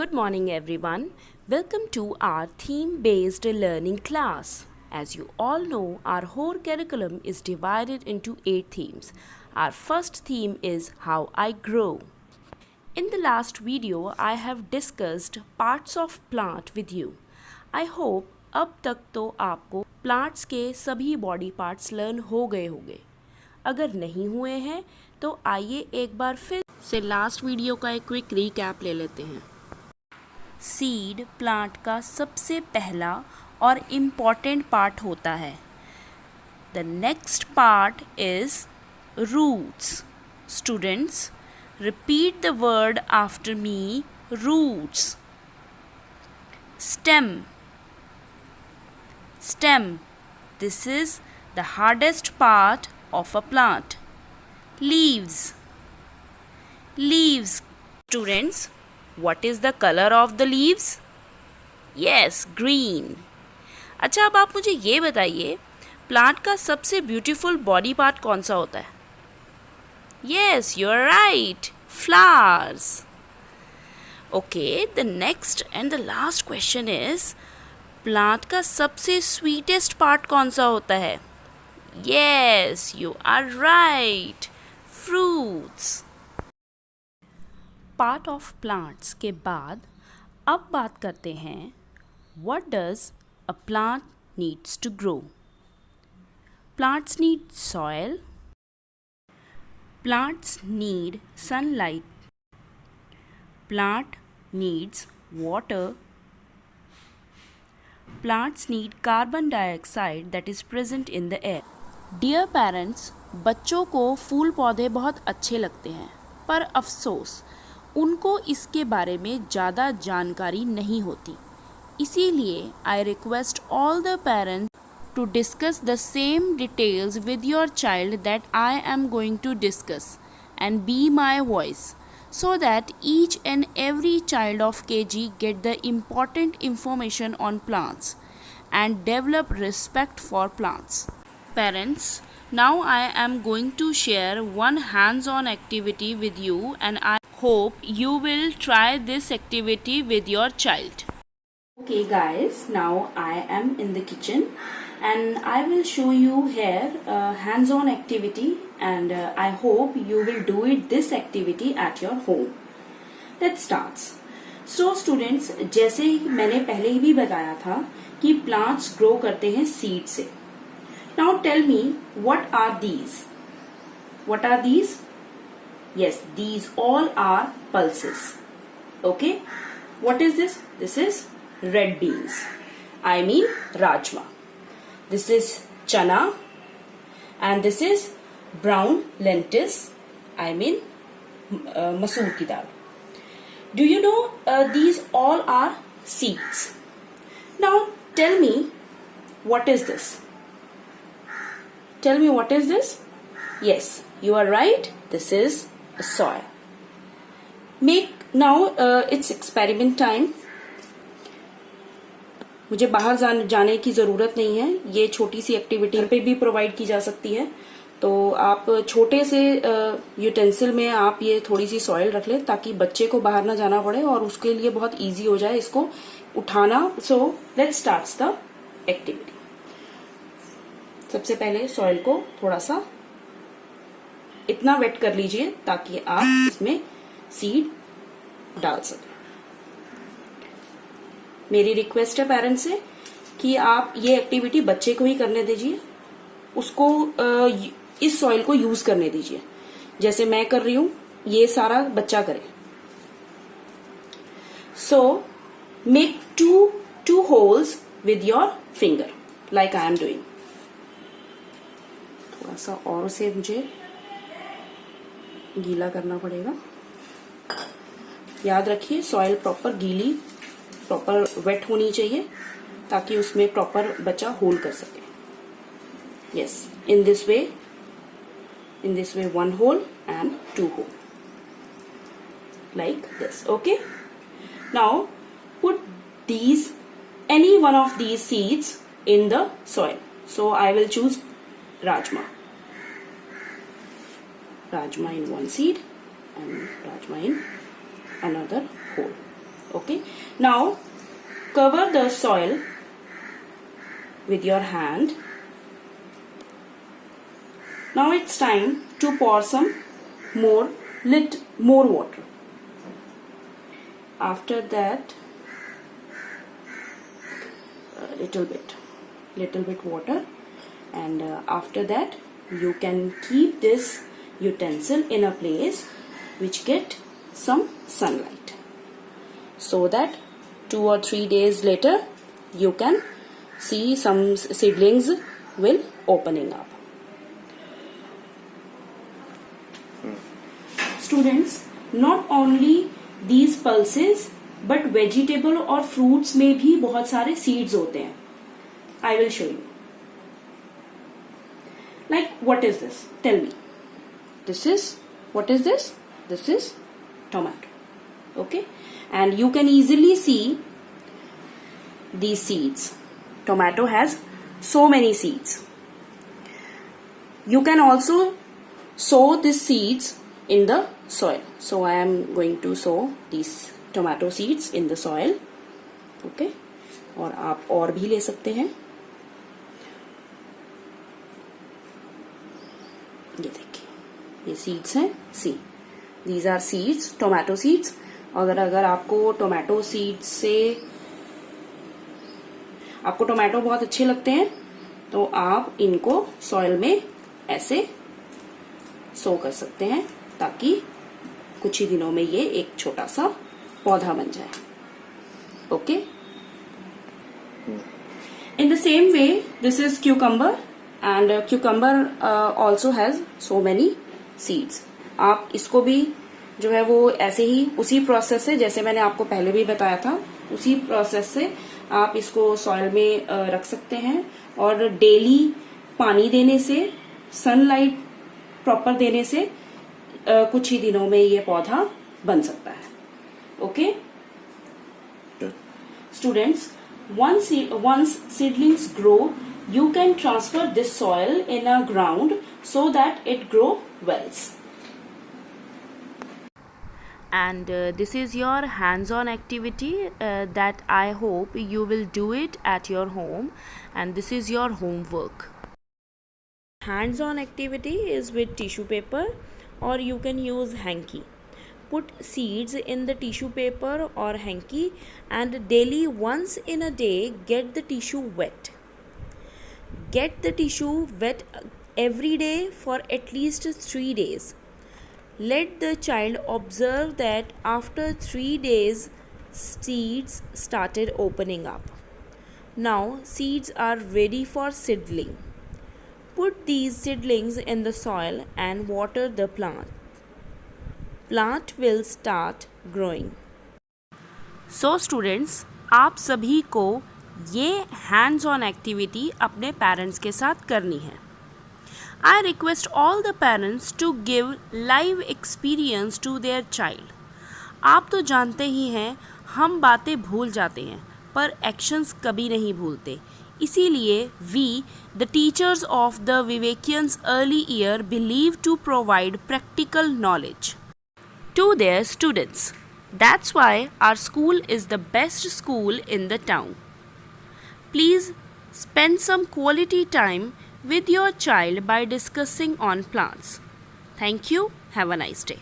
Good morning, everyone. Welcome to our theme based learning class. As you all know, our whole curriculum is divided into 8 themes. Our first theme is How I Grow. In the last video, I have discussed parts of plant with you. I hope अब तक तो आपको plants के सभी body parts learn हो गए होंगे. अगर नहीं हुए हैं तो आइए एक बार फिर से लास्ट वीडियो का एक क्विक रीकैप ले लेते हैं. सीड प्लांट का सबसे पहला और इम्पॉर्टेंट पार्ट होता है. The next part is roots. Students, repeat the word after me. Roots. Stem. Stem. This is the hardest part of a plant. Leaves. Leaves. Students, what is the color of the leaves? Yes, green. अच्छा, अब आप मुझे ये बताइए, plant का सबसे beautiful body part कौन सा होता है? Yes, you're right. Flowers. Okay, the next and the last question is, plant का सबसे स्वीटेस्ट पार्ट कौन सा होता है? Yes, you are right. Fruits. Part of plants के बाद अब बात करते हैं, what does a plant needs to grow? Plants need soil. Plants need sunlight. Plant needs water. Plants need carbon dioxide that is present in the air. Dear parents, बच्चों को फूल पौधे बहुत अच्छे लगते हैं, पर अफसोस उनको इसके बारे में ज़्यादा जानकारी नहीं होती. इसीलिए I request all the parents to discuss the same details with your child that I am going to discuss and be my voice, so that each and every child of KG get the important information on plants and develop respect for plants. Parents, now I am going to share one hands-on activity with you, and I hope you will try this activity with your child. Okay guys, now I am in the kitchen and I will show you here a hands-on activity, and I hope you will do this activity at your home. Let's start. So students, जैसे मैंने पहले ही भी बताया था कि plants grow करते हैं seed से. Now tell me, what are these? What are these? Yes, these all are pulses. Okay. What is this? This is red beans. I mean rajma. This is chana, and this is brown lentils. I mean masoor ki dal. Do you know these all are seeds? Now tell me, what is this? Tell me, what is this? Yes, you are right. This is a soil. Now it's experiment time. मुझे बाहर जाने की ज़रूरत नहीं है. ये छोटी सी activity पे भी प्रोवाइड की जा सकती है. तो आप छोटे से यूटेंसिल में आप ये थोड़ी सी सॉइल रख लें ताकि बच्चे को बाहर ना जाना पड़े और उसके लिए बहुत इजी हो जाए इसको उठाना. So let's start the activity. सबसे पहले सॉइल को थोड़ा सा इतना वेट कर लीजिए ताकि आप इसमें सीड डाल सकें. मेरी रिक्वेस्ट है पेरेंट्स से कि आप ये एक्टिविटी बच्चे को ही करने दीजिए, उसको इस सॉइल को यूज करने दीजिए. जैसे मैं कर रही हूं, ये सारा बच्चा करे. So make two holes with your finger like I am doing. थोड़ा सा और से मुझे गीला करना पड़ेगा. याद रखिए, सॉइल प्रॉपर गीली, प्रॉपर वेट होनी चाहिए ताकि उसमें प्रॉपर बच्चा होल कर सके. Yes, in this way 1 hole and 2 hole like this. Okay, now put any one of these seeds in the soil. So I will choose rajma in one seed and rajma in another hole. Okay, Now cover the soil with your hand. Now it's time to pour some more water. After that, little bit water, and after that you can keep this utensil in a place which get some sunlight, so that 2 or 3 days later you can see some seedlings will opening up. Students, not only these pulses but vegetable और fruits में भी बहुत सारे seeds होते हैं. I will show you. Like, what is this? Tell me. What is this? This is tomato. Okay? And you can easily see these seeds. Tomato has so many seeds. You can also sow these seeds in the soil. So I am going to sow these tomato seeds in the soil. Okay? और आप और भी ले सकते हैं. ये देखिए, ये सीड्स हैं. सी, these are seeds, tomato seeds. अगर आपको टोमेटो सीड्स से आपको टोमेटो बहुत अच्छे लगते हैं तो आप इनको सॉइल में ऐसे सो कर सकते हैं, ताकि कुछ ही दिनों में ये एक छोटा सा पौधा बन जाए. Okay. In the same way this is cucumber, and cucumber also has so many seeds. आप इसको भी जो है वो ऐसे ही उसी प्रोसेस से, जैसे मैंने आपको पहले भी बताया था, उसी प्रोसेस से आप इसको सॉइल में रख सकते हैं. और डेली पानी देने से, सनलाइट प्रॉपर देने से कुछ ही दिनों में ये पौधा बन सकता है. Okay students, once seedlings grow, you can transfer this soil in a ground so that it grow wells. And this is your hands-on activity that I hope you will do it at your home, and this is your homework. Hands-on activity is with tissue paper, or you can use hanky. Put seeds in the tissue paper or hanky, and daily once in a day get the tissue wet. Get the tissue wet every day for at least 3 days. Let the child observe that after 3 days seeds started opening up. Now seeds are ready for seedling. Put these seedlings in the soil and water the plant. Plant will start growing. So students, आप सभी को ये hands on activity अपने parents के साथ करनी है. I request all the parents to give live experience to their child. आप तो जानते ही हैं, हम बातें भूल जाते हैं पर एक्शंस कभी नहीं भूलते. इसीलिए we, the teachers of the Vivekians early year, believe to provide practical knowledge to their students. That's why our school is the best school in the town. Please spend some quality time with your child by discussing on plants. Thank you. Have a nice day.